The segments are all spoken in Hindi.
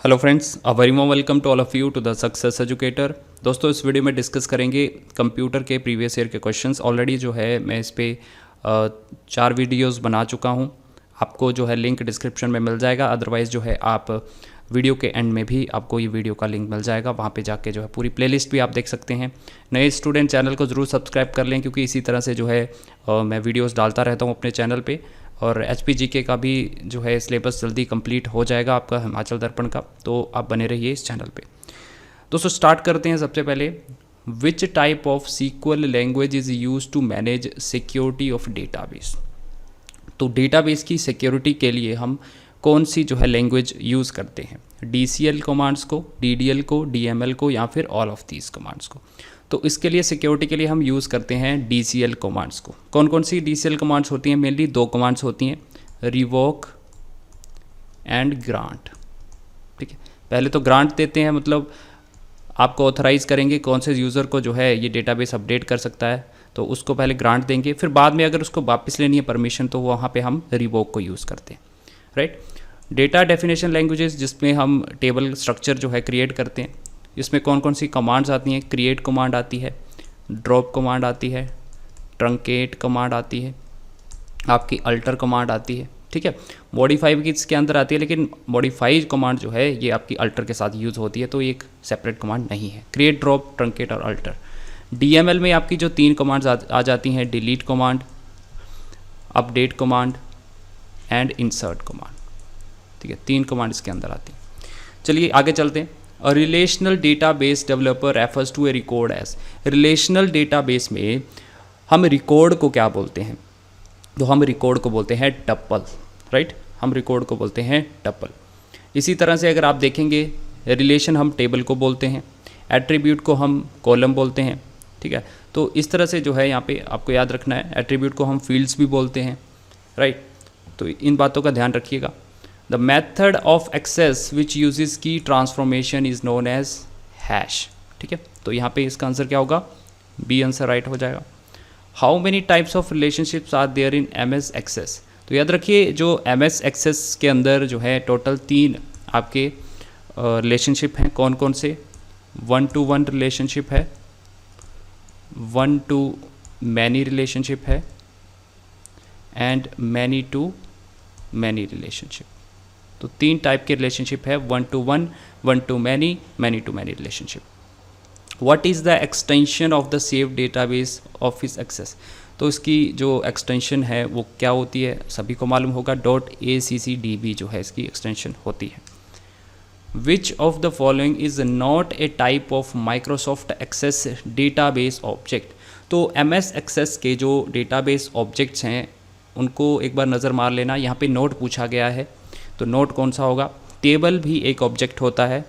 Hello friends, a very warm welcome to all of you to the success educator. दोस्तों, इस वीडियो में डिस्कस करेंगे कंप्यूटर के प्रीवियस ईयर के क्वेश्चंस। ऑलरेडी जो है मैं इस पे 4 वीडियोस बना चुका हूं। आपको जो है लिंक डिस्क्रिप्शन में मिल जाएगा, अदरवाइज़ जो है आप वीडियो के एंड में भी आपको ये वीडियो का लिंक मिल जाएगा, वहाँ पे जाके जो है पूरी प्लेलिस्ट भी आप देख सकते हैं। नए स्टूडेंट चैनल को ज़रूर सब्सक्राइब कर लें, क्योंकि इसी तरह से जो है मैं वीडियोज़ डालता रहता हूँ अपने चैनल पर। और HPGK का भी जो है सिलेबस जल्दी कंप्लीट हो जाएगा आपका हिमाचल दर्पण का, तो आप बने रहिए इस चैनल पे। दोस्तों स्टार्ट करते हैं। सबसे पहले, which type of SQL language is use to manage security of database. तो डेटाबेस की सिक्योरिटी के लिए हम कौन सी जो है लैंग्वेज यूज़ करते हैं? DCL कमांड्स को, DDL को, DML को, या फिर ऑल ऑफ दीज कमांड्स को। तो इसके लिए सिक्योरिटी के लिए हम यूज़ करते हैं DCL कमांड्स को। कौन कौन सी DCL कमांड्स होती हैं? मेनली 2 कमांड्स होती हैं, रिवोक एंड ग्रांट। ठीक है, पहले तो ग्रांट देते हैं, मतलब आपको ऑथराइज़ करेंगे कौन से यूज़र को जो है ये डेटाबेस अपडेट कर सकता है, तो उसको पहले ग्रांट देंगे। फिर बाद में अगर उसको वापस लेनी है परमिशन, तो वहाँ पे हम रिवोक को यूज़ करते हैं। राइट। डेटा डेफिनेशन लैंग्वेजेस, जिसमें हम टेबल स्ट्रक्चर जो है क्रिएट करते हैं। इसमें कौन कौन सी कमांड्स आती हैं? क्रिएट कमांड आती है, ड्रॉप कमांड आती है, ट्रंकेट कमांड आती है, आपकी अल्टर कमांड आती है। ठीक है, मॉडिफाई भी इसके अंदर आती है, लेकिन मॉडिफाई कमांड जो है ये आपकी अल्टर के साथ यूज़ होती है, तो ये एक सेपरेट कमांड नहीं है। क्रिएट, ड्रॉप, ट्रंकेट और अल्टर। DML में आपकी जो 3 कमांड्स आ जाती हैं, delete command, update command and insert command. ठीक है, 3 कमांड इसके अंदर आती हैं। चलिए आगे चलते हैं। A relational database developer refers to a record as. Relational database में हम रिकॉर्ड को क्या बोलते हैं? तो हम रिकॉर्ड को बोलते हैं टपल। राइट, हम रिकॉर्ड को बोलते हैं टपल। इसी तरह से अगर आप देखेंगे, रिलेशन हम टेबल को बोलते हैं, एट्रीब्यूट को हम कॉलम बोलते हैं। ठीक है, तो इस तरह से जो है यहाँ पे आपको याद रखना है। एट्रीब्यूट को हम फील्ड्स भी बोलते हैं। राइट, तो इन बातों का ध्यान रखिएगा। The method of access which uses key transformation is known as hash। ठीक है, तो यहाँ पे इसका आंसर क्या होगा? बी आंसर राइट हो जाएगा। How many types of relationships are there in MS Access? तो याद रखिए, जो MS Access के अंदर जो है टोटल 3 आपके रिलेशनशिप हैं। कौन कौन से? 1-to-1 रिलेशनशिप है, 1-to-many रिलेशनशिप है, एंड many-to-many रिलेशनशिप। तो 3 टाइप के रिलेशनशिप है, 1-to-1, 1-to-many, many-to-many relationship. What is the extension of the save database office access? तो इसकी जो एक्सटेंशन है वो क्या होती है? सभी को मालूम होगा, .accdb जो है इसकी एक्सटेंशन होती है। Which of the following is not a type of Microsoft access database object? तो MS एक्सेस के जो डेटाबेस ऑब्जेक्ट्स हैं उनको एक बार नज़र मार लेना। यहाँ पे नोट पूछा गया है, तो नोट कौन सा होगा? टेबल भी एक ऑब्जेक्ट होता है,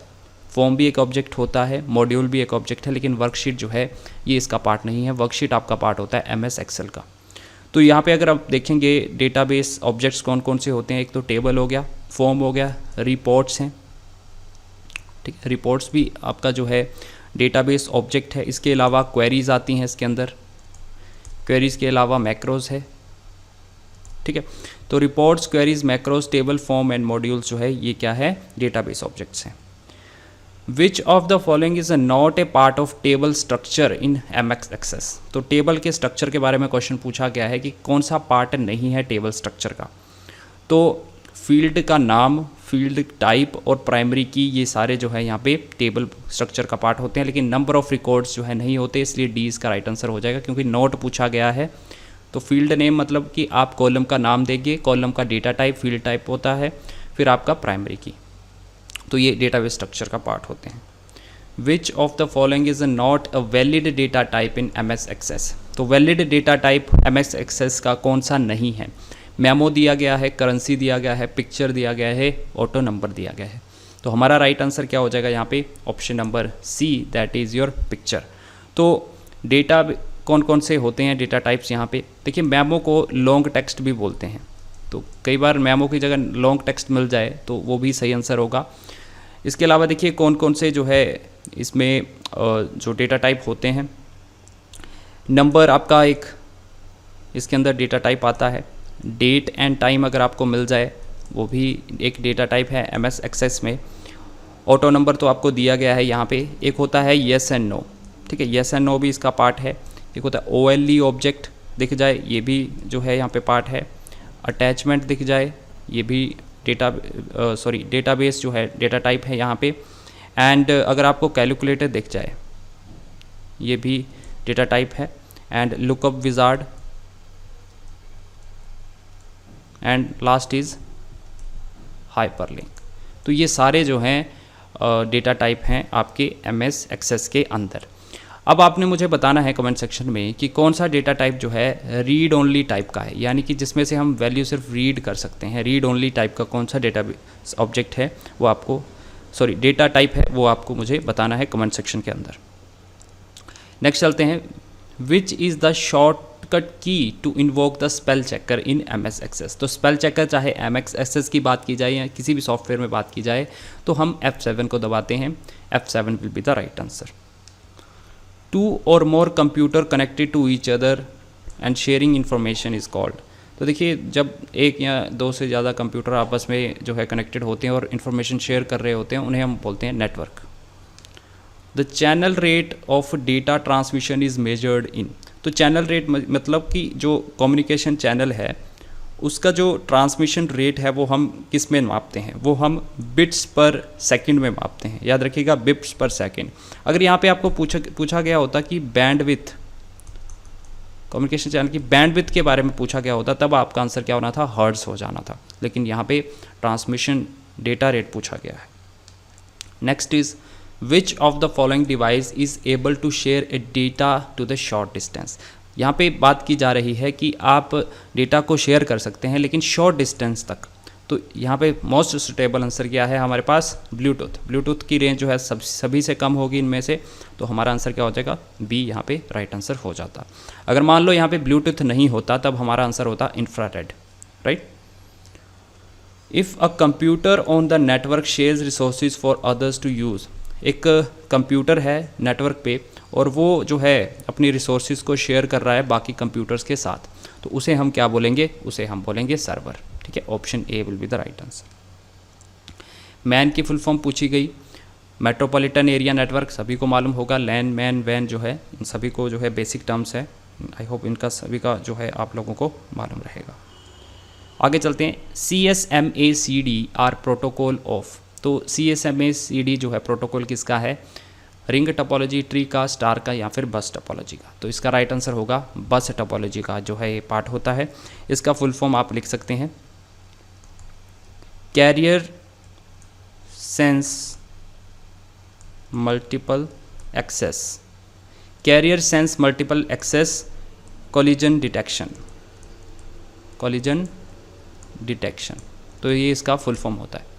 फॉर्म भी एक ऑब्जेक्ट होता है, मॉड्यूल भी एक ऑब्जेक्ट है, लेकिन वर्कशीट जो है ये इसका पार्ट नहीं है। वर्कशीट आपका पार्ट होता है MS एक्सेल का। तो यहाँ पे अगर आप देखेंगे डेटाबेस ऑब्जेक्ट्स कौन कौन से होते हैं, एक तो टेबल हो गया, फॉर्म हो गया, रिपोर्ट्स हैं। ठीक है, रिपोर्ट्स भी आपका जो है डेटाबेस ऑब्जेक्ट है। इसके अलावा क्वेरीज आती हैं इसके अंदर, क्वेरीज के अलावा मैक्रोज है। ठीक है, तो reports, queries, macros, table, form and modules जो है ये क्या है? डेटाबेस ऑब्जेक्ट्स हैं। Which of the following is not a part of table structure in MS access? तो टेबल के स्ट्रक्चर के बारे में क्वेश्चन पूछा गया है कि कौन सा पार्ट नहीं है टेबल स्ट्रक्चर का। तो फील्ड का नाम, फील्ड टाइप और प्राइमरी की, ये सारे जो है यहाँ पे टेबल स्ट्रक्चर का पार्ट होते हैं, लेकिन नंबर ऑफ रिकॉर्ड्स जो है नहीं होते, इसलिए डी इसका राइट आंसर हो जाएगा, क्योंकि नोट पूछा गया है। तो फील्ड नेम मतलब कि आप कॉलम का नाम देंगे, कॉलम का डेटा टाइप फील्ड टाइप होता है, फिर आपका प्राइमरी की, तो ये डेटाबेस स्ट्रक्चर का पार्ट होते हैं। Which of the following is not a valid data type in MS access? तो valid data type MS access का कौन सा नहीं है? मेमो दिया गया है, करेंसी दिया गया है, पिक्चर दिया गया है, ऑटो नंबर दिया गया है। तो हमारा राइट आंसर क्या हो जाएगा यहाँ पे? Option number C, that is your picture. तो डेटा कौन कौन से होते हैं डेटा टाइप्स यहाँ पे? देखिए, मेमो को लॉन्ग टेक्स्ट भी बोलते हैं, तो कई बार मेमो की जगह लॉन्ग टेक्स्ट मिल जाए तो वो भी सही आंसर होगा। इसके अलावा देखिए कौन कौन से जो है इसमें जो डेटा टाइप होते हैं। नंबर आपका एक इसके अंदर डेटा टाइप आता है। डेट एंड टाइम अगर आपको मिल जाए वो भी एक डेटा टाइप है MS एक्सेस में। ऑटो नंबर तो आपको दिया गया है यहाँ पे। एक होता है येस एंड नो, ठीक है, येस एंड नो भी इसका पार्ट है। एक होता है OLE ऑब्जेक्ट दिख जाए, ये भी जो है यहाँ पे पार्ट है। अटैचमेंट दिख जाए, ये भी डेटाबेस जो है डेटा टाइप है यहाँ पे। एंड अगर आपको कैलकुलेटर दिख जाए, ये भी डेटा टाइप है। And lookup wizard, and last is hyperlink. तो ये सारे जो हैं डेटा टाइप हैं आपके MS एक्सेस के अंदर। अब आपने मुझे बताना है कमेंट सेक्शन में कि कौन सा डेटा टाइप जो है रीड ओनली टाइप का है, यानी कि जिसमें से हम वैल्यू सिर्फ रीड कर सकते हैं। रीड ओनली टाइप का कौन सा डेटा ऑब्जेक्ट है वो आपको, डेटा टाइप है वो आपको मुझे बताना है कमेंट सेक्शन के अंदर। नेक्स्ट चलते हैं, which is the shortcut key to invoke the spell checker in MS access. तो स्पेल चेकर चाहे MS एक्सेस की बात की जाए या किसी भी सॉफ्टवेयर में बात की जाए तो हम F7 को दबाते हैं। F7 will be the right answer. 2 or more computer connected to each other and sharing information is called. तो देखिए, जब एक या दो से ज़्यादा कंप्यूटर आपस में जो है कनेक्टेड होते हैं और इन्फॉर्मेशन शेयर कर रहे होते हैं, उन्हें हम बोलते हैं network. The channel rate of data transmission is measured in. तो चैनल रेट मतलब कि जो कम्युनिकेशन चैनल है उसका जो ट्रांसमिशन रेट है वो हम किस में मापते हैं, वो हम बिट्स पर सेकंड में मापते हैं। याद रखिएगा, बिट्स पर सेकंड। अगर यहाँ पे आपको पूछा गया होता कि बैंडविड्थ, कम्युनिकेशन चैनल की बैंडविड्थ के बारे में पूछा गया होता, तब आपका आंसर क्या होना था, हर्ट्ज हो जाना था। लेकिन यहाँ पे ट्रांसमिशन डेटा रेट पूछा गया है। Next is, which of the following device is able to share a data to the short distance. यहाँ पे बात की जा रही है कि आप डेटा को शेयर कर सकते हैं लेकिन शॉर्ट डिस्टेंस तक। तो यहाँ पे मोस्ट सुटेबल आंसर क्या है हमारे पास, ब्लूटूथ। ब्लूटूथ की रेंज जो है सभी से कम होगी इनमें से, तो हमारा आंसर क्या हो जाएगा, बी यहाँ पे राइट आंसर हो जाता। अगर मान लो यहाँ पे ब्लूटूथ नहीं होता तब हमारा आंसर होता infrared, right. If a computer on the network shares resources for others to use. एक कंप्यूटर है नेटवर्क पे और वो जो है अपनी रिसोर्सेज को शेयर कर रहा है बाकी कंप्यूटर्स के साथ, तो उसे हम क्या बोलेंगे, उसे हम बोलेंगे सर्वर, ठीक है। Option A will be the right answer. Man की फुल फॉर्म पूछी गई, मेट्रोपॉलिटन एरिया नेटवर्क सभी को मालूम होगा। लैन, मैन, वैन जो है इन सभी को जो है बेसिक टर्म्स है। आई होप इनका सभी का जो है आप लोगों को मालूम रहेगा। आगे चलते हैं, CSMACD आर प्रोटोकॉल ऑफ। तो CSMACD जो है प्रोटोकॉल किसका है, रिंग टोपोलॉजी, ट्री का, स्टार का या फिर बस टोपोलॉजी का। तो इसका राइट आंसर होगा बस टोपोलॉजी का जो है ये पार्ट होता है। इसका फुल फॉर्म आप लिख सकते हैं, carrier sense multiple access, carrier sense multiple access collision detection, collision detection. तो ये इसका फुल फॉर्म होता है।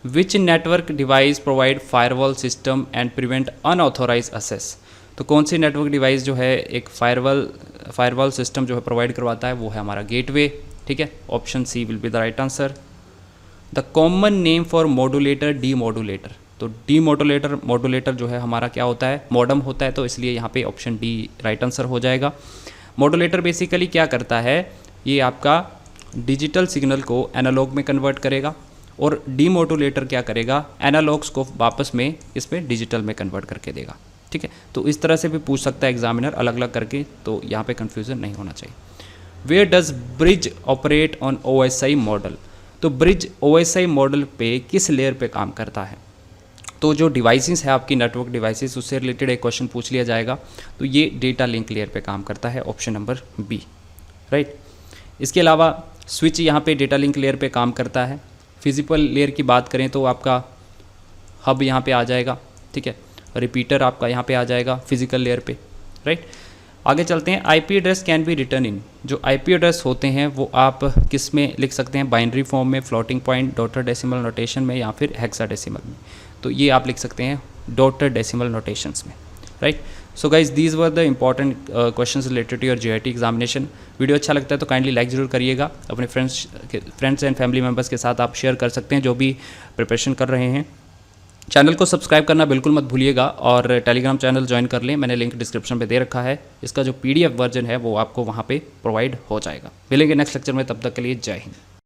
Which network device provide firewall system and prevent unauthorise access. तो कौन सी नेटवर्क डिवाइस जो है एक फायरवॉल सिस्टम जो है प्रोवाइड करवाता है, वो है हमारा गेटवे, ठीक है। Option C will be the right answer. The common name for modulator, demodulator. तो मॉड्यूलेटर जो है हमारा क्या होता है, मॉडम होता है, तो इसलिए यहाँ पे ऑप्शन डी राइट आंसर हो जाएगा। मॉड्यूलेटर बेसिकली क्या करता है, ये आपका डिजिटल सिग्नल को एनालॉग में कन्वर्ट करेगा और डीमॉड्यूलेटर क्या करेगा, एनालॉग्स को वापस में इसमें डिजिटल में कन्वर्ट करके देगा, ठीक है। तो इस तरह से भी पूछ सकता है एग्जामिनर अलग अलग करके, तो यहाँ पे कन्फ्यूज़न नहीं होना चाहिए। Where does bridge operate on OSI model. तो ब्रिज OSI मॉडल पे किस लेयर पे काम करता है, तो जो डिवाइसेस है आपकी नेटवर्क डिवाइसेस, उससे रिलेटेड एक क्वेश्चन पूछ लिया जाएगा। तो ये डेटा लिंक लेयर पे काम करता है, ऑप्शन नंबर बी, राइट। इसके अलावा स्विच यहाँ पे डेटा लिंक लेयर पे काम करता है। फिजिकल लेयर की बात करें तो आपका हब यहाँ पे आ जाएगा, ठीक है। रिपीटर आपका यहाँ पे आ जाएगा फिजिकल लेयर पे, राइट। आगे चलते हैं, IP address can be written in. जो IP एड्रेस होते हैं वो आप किस में लिख सकते हैं, बाइनरी फॉर्म में, floating point, daughter decimal notation में या फिर हेक्साडेसिमल में। तो ये आप लिख सकते हैं डॉटर डेसिमल नोटेशंस में, right. So guys these were the important questions related to your JIT examination. Video अच्छा लगता है तो काइंडली लाइक ज़रूर करिएगा। अपने फ्रेंड्स एंड फैमिली मेम्बर्स के साथ आप शेयर कर सकते हैं जो भी प्रिपरेशन कर रहे हैं। चैनल को सब्सक्राइब करना बिल्कुल मत भूलिएगा और टेलीग्राम चैनल ज्वाइन कर लें, मैंने लिंक डिस्क्रिप्शन में दे रखा है। इसका जो PDF वर्जन है वो आपको वहाँ पे प्रोवाइड हो जाएगा। मिलेंगे नेक्स्ट लेक्चर में, तब तक के लिए जय हिंद।